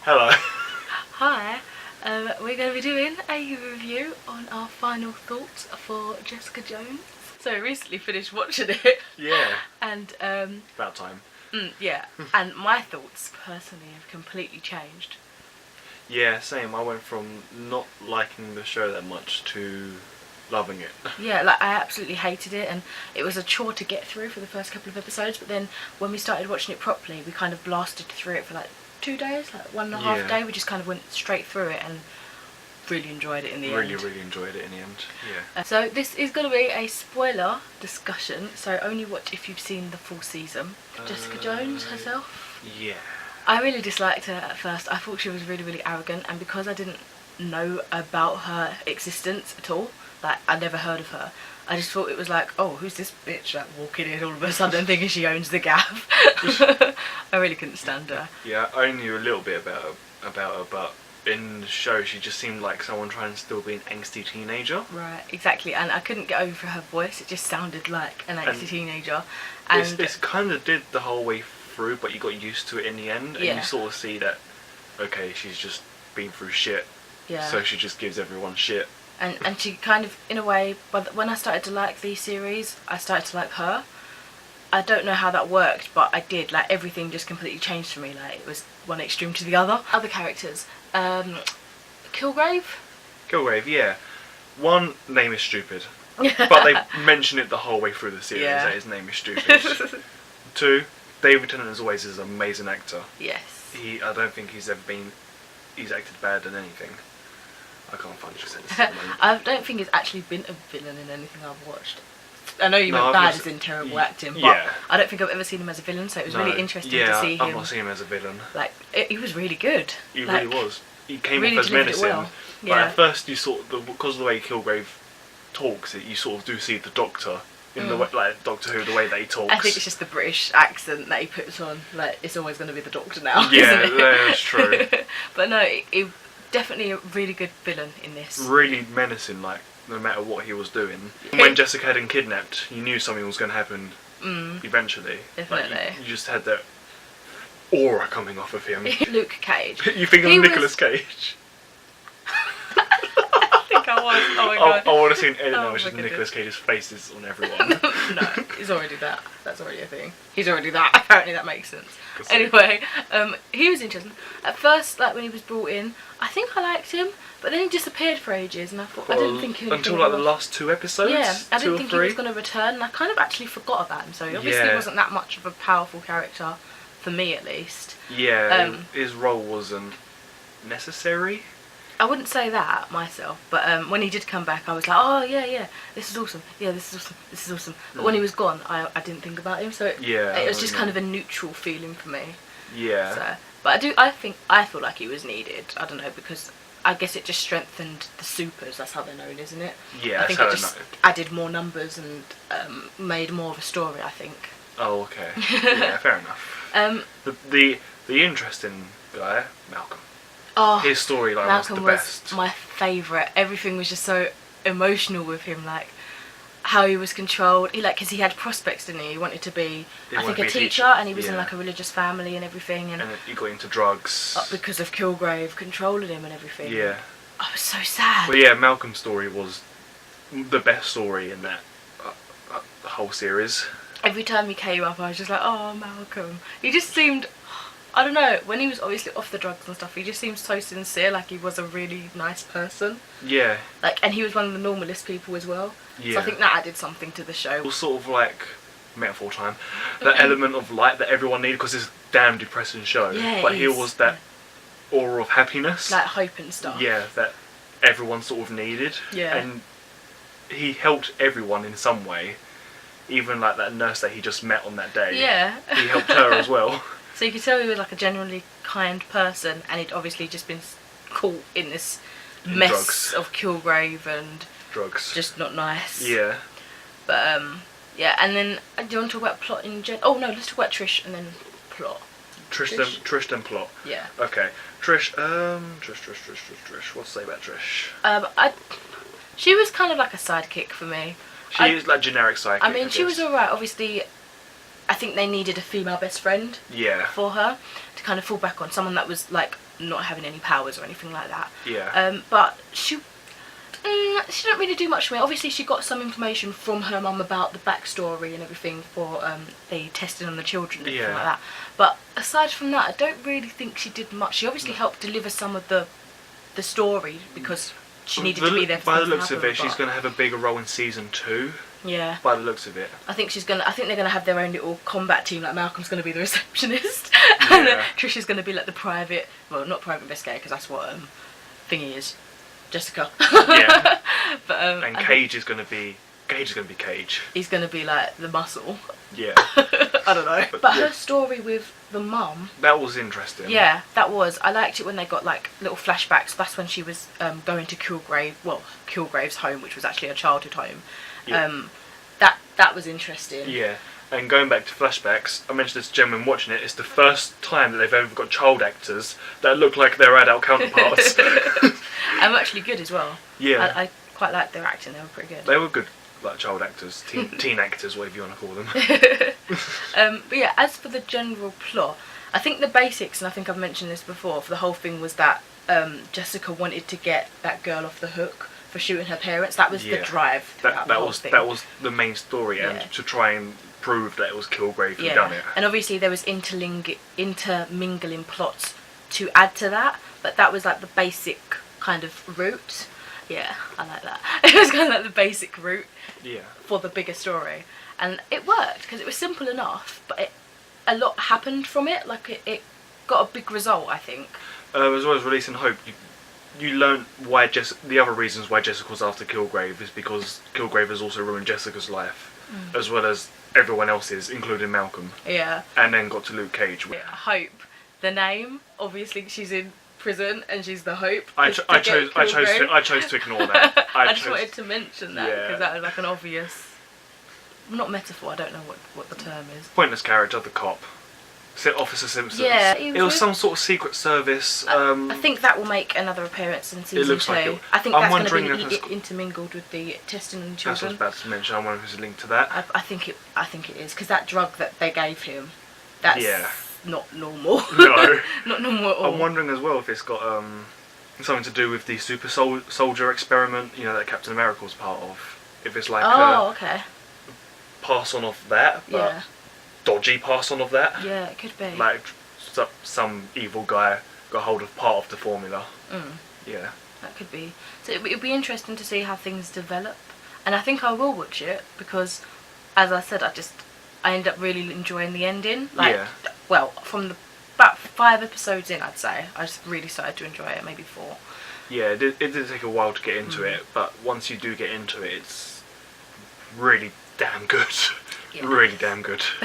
Hello. Hi, we're going to be doing a review on our final thoughts for Jessica Jones. So I recently finished watching it. Yeah. And About time. yeah, and my thoughts personally have completely changed. Yeah, same. I went from not liking the show that much to loving it. Yeah, like I absolutely hated it, and it was a chore to get through for the first couple of episodes, but then when we started watching it properly, we kind of blasted through it for like 2 days, like 1.5 day. We just kind of went straight through it and really enjoyed it in the end. Really enjoyed it in the end. Yeah. So this is going to be a spoiler discussion, so only watch if you've seen the full season. Jessica Jones herself. Yeah. I really disliked her at first. I thought she was really arrogant, and because I didn't know about her existence at all, like I never heard of her, I just thought it was like, oh, who's this bitch like walking in all of a sudden thinking she owns the gaff. I really couldn't stand her. Yeah, I knew a little bit about her, but in the show she just seemed like someone trying to still be an angsty teenager. Right, exactly, and I couldn't get over her voice. It just sounded like an angsty teenager. And it's kind of did the whole way through, but you got used to it in the end, and you sort of see that, okay, she's just been through shit, so she just gives everyone shit. And she kind of, in a way, but when I started to like these series, I started to like her. I don't know how that worked, but I did. Like, everything just completely changed for me. Like, it was one extreme to the other. Other characters. Kilgrave? Kilgrave, yeah. One, name is stupid. But they mention it the whole way through the series that his name is stupid. 2, David Tennant as always is an amazing actor. Yes. I don't think he's acted bad in anything. I can't find just sentence at the moment. I don't think he's actually been a villain in anything I've watched. I know you meant bad as in terrible acting, but I don't think I've ever seen him as a villain, so it was really interesting to see him. I've not seen him as a villain. Like, he was really good. He really was. He came really off as menacing. well. But at first you sort of, because of the way Kilgrave talks, you sort of do see the Doctor in the way, like Doctor Who, the way that he talks. I think it's just the British accent that he puts on. Like, it's always going to be the Doctor now. Yeah, isn't it? that's true. But no, he definitely a really good villain in this. Really menacing, like, no matter what he was doing. When Jessica had him kidnapped, you knew something was going to happen eventually. Definitely. Like, you just had that aura coming off of him. Luke Cage. You think of Nicolas Cage? I think I was. Oh my god. I want to see an edit now, which is my goodness. Nicolas Cage's faces on everyone. No, he's already that. That's already a thing. He's already that. Apparently that makes sense. Anyway, he was interesting. At first, like when he was brought in, I think I liked him, but then he disappeared for ages, and I thought I didn't think he would. Until like the last 2 episodes. Yeah, I didn't think he 3. was going to return, and I kind of actually forgot about him. So he obviously wasn't that much of a powerful character, for me at least. Yeah, his role wasn't necessary. I wouldn't say that myself, but when he did come back, I was like, oh yeah, this is awesome. Yeah, this is awesome. But when he was gone, I didn't think about him, so it was just kind of a neutral feeling for me. Yeah. So, but I feel like he was needed. I don't know, because I guess it just strengthened the supers. That's how they're known, isn't it? Yeah, I think it just added more numbers and made more of a story, I think. Oh, okay. Yeah, fair enough. The interesting guy, Malcolm. Oh, his storyline was the best. Was my favourite. Everything was just so emotional with him, like how he was controlled. Because he had prospects, didn't he? He wanted to be, I think, a teacher, and he was in like a religious family and everything. And he got into drugs because of Kilgrave controlling him and everything. Yeah. I was so sad. But yeah, Malcolm's story was the best story in that the whole series. Every time he came up, I was just like, oh, Malcolm. He just seemed, I don't know, when he was obviously off the drugs and stuff, he just seemed so sincere, like he was a really nice person. Yeah. And he was one of the normalist people as well. Yeah. So I think that added something to the show. It was sort of like, metaphor time, the element of light that everyone needed, because it's a damn depressing show. Yeah, but here was that aura of happiness. Like hope and stuff. Yeah, that everyone sort of needed. Yeah. And he helped everyone in some way. Even like that nurse that he just met on that day. Yeah. He helped her as well. So you could tell he was like a genuinely kind person, and he'd obviously just been caught in this mess drugs. of Kilgrave and drugs. Just not nice. Yeah. But yeah, and then do you want to talk about plot in general? Oh no, let's talk about Trish and then plot. Trish then plot. Yeah. Okay. Trish. Trish. What to say about Trish? She was kind of like a sidekick for me. She is like generic sidekick. I mean, she was alright. Obviously, I think they needed a female best friend. Yeah. For her to kind of fall back on, someone that was like not having any powers or anything like that. Yeah. But she didn't really do much for me. Obviously, she got some information from her mum about the backstory and everything for the testing on the children and everything like that. But aside from that, I don't really think she did much. She obviously helped deliver some of the story because she needed to be there for by the things to looks of happen, it, she's going to have a bigger role in season 2. Yeah. By the looks of it. I think they're gonna have their own little combat team. Like Malcolm's gonna be the receptionist, Yeah. and Trisha's gonna be like the private. Well, not private investigator because that's what Thingy is, Jessica. Yeah. But And Cage is going to be Cage. He's gonna be like the muscle. Yeah. I don't know. But yeah. her story with the mum. That was interesting. Yeah, that was. I liked it when they got like little flashbacks. That's when she was going to Kilgrave's home, which was actually a childhood home. Yeah. That was interesting. Yeah. And going back to flashbacks, I mentioned this to Jen when watching it, it's the first time that they've ever got child actors that look like their adult counterparts. And actually good as well. Yeah. I quite liked their acting, they were pretty good. They were good, like child actors, teen actors, whatever you want to call them. But yeah, as for the general plot, I think the basics, and I think I've mentioned this before, for the whole thing was that Jessica wanted to get that girl off the hook for shooting her parents. That was the drive. That was the main story, and to try and prove that it was Kilgrave who done it. And obviously there was intermingling plots to add to that, but that was like the basic kind of route. Yeah, I like that. It was kind of like the basic route for the bigger story, and it worked because it was simple enough, but a lot happened from it. Like it got a big result, I think. As well as releasing Hope, you learnt why the other reasons why Jessica was after Kilgrave is because Kilgrave has also ruined Jessica's life, as well as everyone else's, including Malcolm. Yeah. And then got to Luke Cage. Hope, the name. Obviously, she's in prison and she's the Hope. I chose to ignore that. I just wanted to mention that because that was like an obvious, not metaphor. I don't know what the term is. Pointless character, the cop. Officer Simpson. Yeah, it was some sort of secret service. I think that will make another appearance in season 2. Looks like it. I think that's going to be intermingled with the testing on the children. That's what I was about to mention. I wonder if there's a link to that. I think it is because that drug that they gave him, that's not normal. No, not normal at all. I'm wondering as well if it's got something to do with the super soldier experiment. You know that Captain America was part of. If it's like okay. Pass on of that, but dodgy pass on of that. Yeah, it could be. Like some evil guy got hold of part of the formula. Yeah. That could be. So it would be interesting to see how things develop. And I think I will watch it because, as I said, I end up really enjoying the ending. Well, from about 5 episodes in, I'd say, I just really started to enjoy it, maybe 4. Yeah, it did take a while to get into it, but once you do get into it, it's really damn good. Yeah. Really damn good. So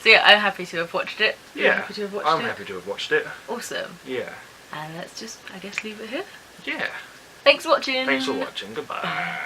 yeah, I'm happy to have watched it. Yeah, happy to have watched I'm happy to have watched it. Awesome. Yeah. And let's just, I guess, leave it here. Yeah. Thanks for watching. Thanks for watching. Goodbye.